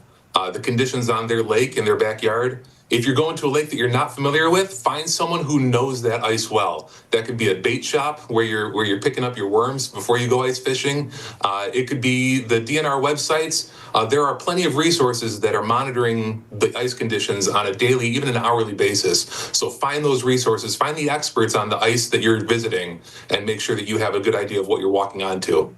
the conditions on their lake and their backyard. If you're going to a lake that you're not familiar with, find someone who knows that ice well. That could be a bait shop where you're picking up your worms before you go ice fishing. It could be the DNR websites. There are plenty of resources that are monitoring the ice conditions on a daily, even an hourly basis. So find those resources, find the experts on the ice that you're visiting, and make sure that you have a good idea of what you're walking onto.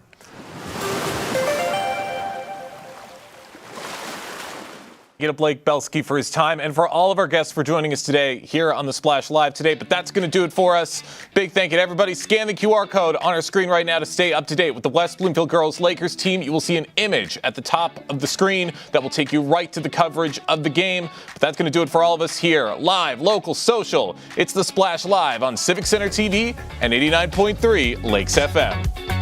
Get up Blake Belsky for his time and for all of our guests for joining us today here on the Splash Live today. But that's going to do it for us. Big thank you to everybody. Scan the QR code on our screen right now to stay up to date with the West Bloomfield Girls Lakers team. You will see an image at the top of the screen that will take you right to the coverage of the game. But that's going to do it for all of us here. Live, local, social. It's the Splash Live on Civic Center TV and 89.3 Lakes FM.